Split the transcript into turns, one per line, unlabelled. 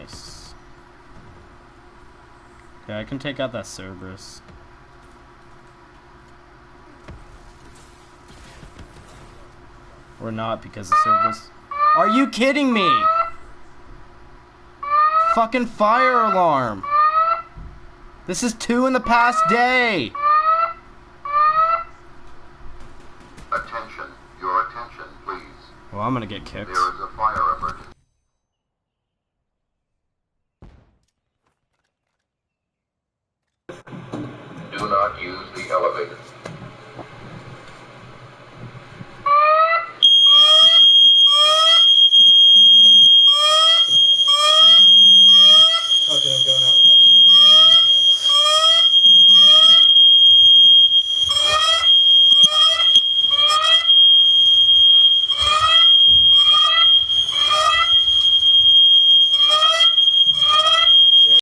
Nice. Okay, I can take out that Cerberus. Or not, because the Cerberus... Are you kidding me? Fucking fire alarm! This is 2 in the past day!
Attention, your attention, please.
Well, I'm gonna get kicked.
There is a fire emergency. Do not use the elevator.